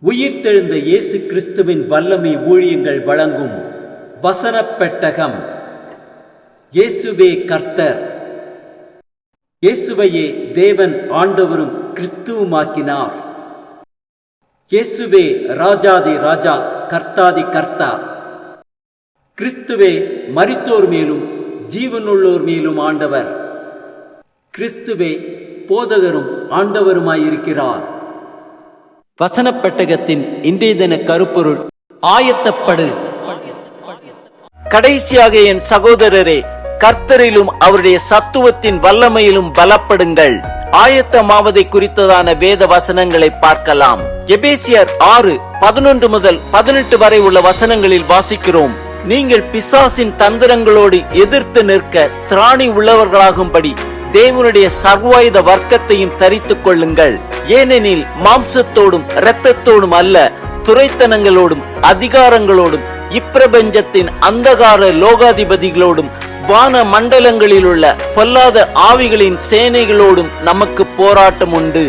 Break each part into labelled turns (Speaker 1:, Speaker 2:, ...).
Speaker 1: உயிர்த்தெழுந்த இயேசு கிறிஸ்துவின் வல்லமை ஊழியங்கள் வழங்கும் வசனப் பெட்டகம். இயேசுவே கர்த்தர். இயேசுவையே தேவன் ஆண்டவரும் கிறிஸ்துவுமாக்கினார். இயேசுவே ராஜாதி ராஜா, கர்த்தாதி கர்த்தா. கிறிஸ்துவே மரித்தோர் மேலும் ஜீவனுள்ளோர் மேலும் ஆண்டவர். கிறிஸ்துவே போதகரும் ஆண்டவருமாயிருக்கிறார். வசனப் பெட்டகத்தின் இன்றைய தின கருப்பொருள்: ஆயத்தப்படு.
Speaker 2: கடைசியாக என் சகோதரரே, கர்த்தரிலும் அவருடைய சத்துவத்தின் வல்லமையிலும் பலப்படுங்கள். ஆயத்தமாவதை குறித்ததான வேத வசனங்களை பார்க்கலாம். எபேசியர் 6:11 முதல் 18 வரை உள்ள வசனங்களில் வாசிக்கிறோம்: நீங்கள் பிசாசின் தந்திரங்களோடு எதிர்த்து நிற்க திராணி உள்ளவர்களாகும்படி தேவனுடைய சர்வாயுத வர்க்கத்தையும் தரித்துக் கொள்ளுங்கள். ஏனெனில் மாம்சத்தோடும் இரத்தத்தோடும் அல்ல, துரைத்தனங்களோடும் அதிகாரங்களோடும் இப்பிரபஞ்சத்தின் அந்தகார லோகாதிபதிகளோடும் வான மண்டலங்களில் உள்ள பொல்லாத ஆவிகளின் சேனைகளோடும் நமக்கு போராட்டம் உண்டு.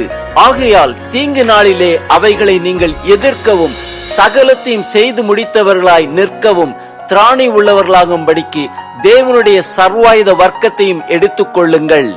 Speaker 2: ஆகையால் தீங்கு நாளிலே அவைகளை நீங்கள் எதிர்க்கவும் சகலத்தையும் செய்து முடித்தவர்களாய் நிற்கவும் திராணி உள்ளவர்களாகும்படிக்கு தேவனுடைய சர்வாயுத வர்க்கத்தையும் எடுத்துக் கொள்ளுங்கள்.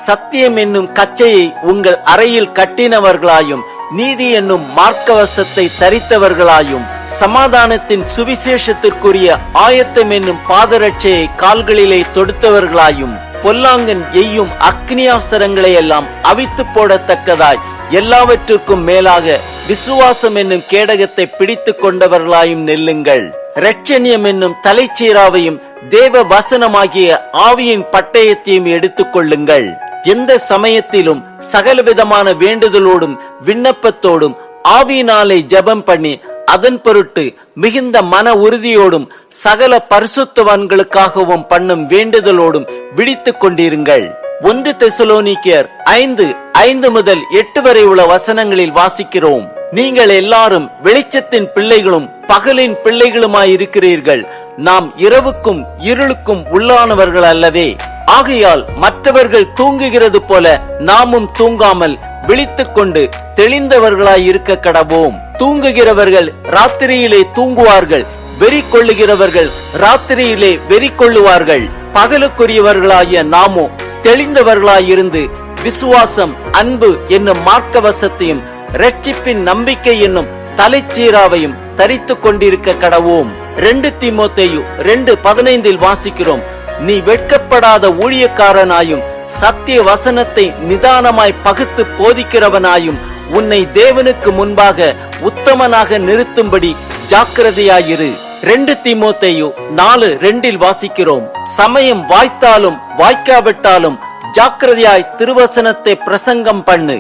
Speaker 2: சத்தியம் என்னும் கச்சையை உங்கள் அறையில் கட்டினவர்களாயும் நீதி என்னும் மார்க்கவசத்தை தரித்தவர்களாயும் சமாதானத்தின் சுவிசேஷத்திற்குரிய ஆயத்தம் என்னும் பாதரட்சையை கால்களிலே தொடுத்தவர்களாயும் பொல்லாங்கன் எய்யும் அக்னியாஸ்திரங்களை எல்லாம் அவித்து போடத்தக்கதாய் எல்லாவற்றுக்கும் மேலாக விசுவாசம் என்னும் கேடகத்தை பிடித்துக் கொண்டவர்களாயும் நெல்லுங்கள். இரட்சணியம் என்னும் தலைச்சீராவையும் தேவ வசனமாகிய ஆவியின் பட்டயத்தையும் எடுத்துக் கொள்ளுங்கள். எந்த சமயத்திலும் சகலவிதமான வேண்டுதலோடும் விண்ணப்பத்தோடும் ஆவியினாலே ஜெபம் பண்ணி அதன் பொருட்டு மிகுந்த மன உறுதியோடும் சகல பரிசுத்தவான்களுக்காகவும் பண்ணும் வேண்டுதலோடும் விழித்துக் கொண்டிருங்கள். 1 தெசலோனிக்கேயர் 5:5 முதல் 8 வரை உள்ள வசனங்களில் வாசிக்கிறோம்: நீங்கள் எல்லாரும் வெளிச்சத்தின் பிள்ளைகளும் பகலின் பிள்ளைகளுமாயிருக்கிறீர்கள். நாம் இரவுக்கும் இருளுக்கும் உள்ளானவர்கள் அல்லவே. ஆகையால் மற்றவர்கள் தூங்குகிறது போல நாமும் தூங்காமல் விழித்துக் கொண்டு தெளிந்தவர்களாயிருக்க கடவோம். தூங்குகிறவர்கள் ராத்திரியிலே தூங்குவார்கள், வெறி கொள்ளுகிறவர்கள் ராத்திரியிலே வெறி கொள்ளுவார்கள். பகலுக்குரியவர்களாகிய நாமோ தெளிந்தவர்களாயிருந்து விசுவாசம், அன்பு என்னும் மார்க்கவசத்தையும் இரட்சிப்பின் நம்பிக்கை என்னும் தலைச்சீராவையும் தரித்துக் கொண்டிருக்க கடவோம். 2 தீமோத்தேயு 2:15 வாசிக்கிறோம்: நீ வெட்கப்படாத ஊழியக்காரனாயும் சத்திய வசனத்தை நிதானமாய் பகுத்து போதிக்கிறவனாயும் உன்னை தேவனுக்கு முன்பாக உத்தமனாக நிறுத்தும்படி ஜாக்கிரதையாயிரு. 2 தீமோத்தேயு 4:2 வாசிக்கிறோம்: சமயம் வாய்த்தாலும் வாய்க்காவிட்டாலும் ஜாக்கிரதையாய் திருவசனத்தை பிரசங்கம் பண்ணு.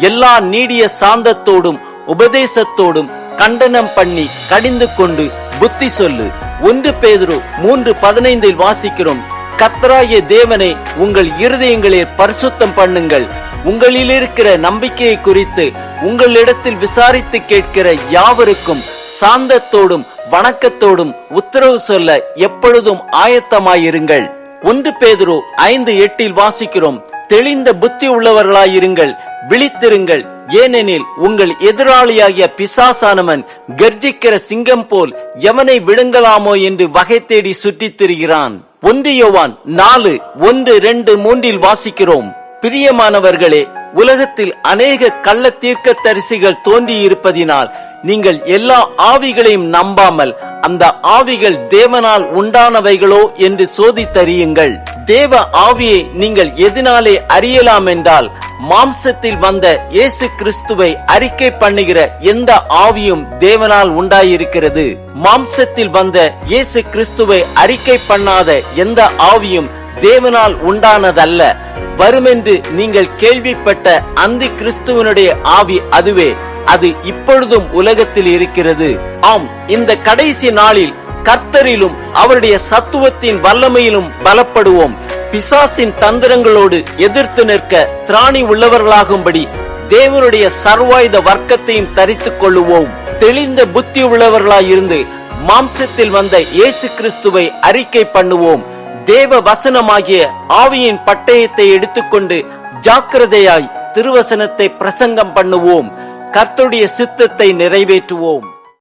Speaker 2: எல்லா நீடிய சாந்தத்தோடும் உபதேசத்தோடும் கண்டனம் பண்ணி கடிந்து கொண்டு புத்தி சொல்லு. 1 பேதுரு 3:15 வாசிக்கிறோம்: கர்த்தராகிய தேவனை உங்கள் இருதயங்களில் பரிசுத்தம் பண்ணுங்கள். உங்களில் இருக்கிற நம்பிக்கையை குறித்து உங்களிடத்தில் விசாரித்து கேட்கிற யாவருக்கும் சாந்தத்தோடும் வணக்கத்தோடும் உத்தரவு சொல்ல எப்பொழுதும் ஆயத்தமாயிருங்கள். 1 பேதுரு 5:8 வாசிக்கிறோம்: தெளிந்த புத்தி உள்ளவர்களாயிருங்கள், விழித்திருங்கள். ஏனெனில் உங்கள் எதிராளியாகிய பிசாசானவன் கர்ஜிக்கிற சிங்கம் போல் எவனை விழுங்கலாமோ என்று வகை தேடி சுற்றித் திரிகிறான். 1 யோவான் 4:1-2-3 வாசிக்கிறோம்: பிரியமானவர்களே, உலகத்தில் அநேக கள்ள தீர்க்கதரிசிகள் தோன்றி இருப்பதினால் நீங்கள் எல்லா ஆவிகளையும் நம்பாமல் அந்த ஆவிகள் தேவனால் உண்டானவைகளோ என்று சோதித்தறியுங்கள். தேவ ஆவியை நீங்கள் எதனாலே அறியலாம் என்றால், மாம்சத்தில் வந்த இயேசு கிறிஸ்துவை அறிக்கை பண்ணுகிற எந்த ஆவியும் தேவனால் உண்டாயிருக்கிறது. மாம்சத்தில் வந்த இயேசு கிறிஸ்துவை அறிக்கை பண்ணாத எந்த ஆவியும் தேவனால் உண்டானதல்ல. வருமென்று நீங்கள் கேள்விப்பட்ட அந்தி கிறிஸ்துவனுடைய ஆவி அதுவே. அது இப்பொழுதும் உலகத்தில் இருக்கிறது. ஆம், இந்த கடைசி நாளில் கர்த்தரிலும் அவருடைய சத்துவத்தின் வல்லமையிலும் பலப்படுவோம். பிசாசின் தந்திரங்களோடு எதிர்த்து நிற்க திராணி உள்ளவர்களாகும்படி தேவனுடைய சர்வாயுத வர்க்கத்தையும் தரித்துக் கொள்ளுவோம். தெளிந்த புத்தி உள்ளவர்களாயிருந்து மாம்சத்தில் வந்த இயேசு கிறிஸ்துவை அறிக்கை பண்ணுவோம். தேவ வசனமாகிய ஆவியின் பட்டயத்தை எடுத்துக்கொண்டு ஜாக்கிரதையாய் திருவசனத்தை பிரசங்கம் பண்ணுவோம். கர்த்தருடைய சித்தத்தை நிறைவேற்றுவோம்.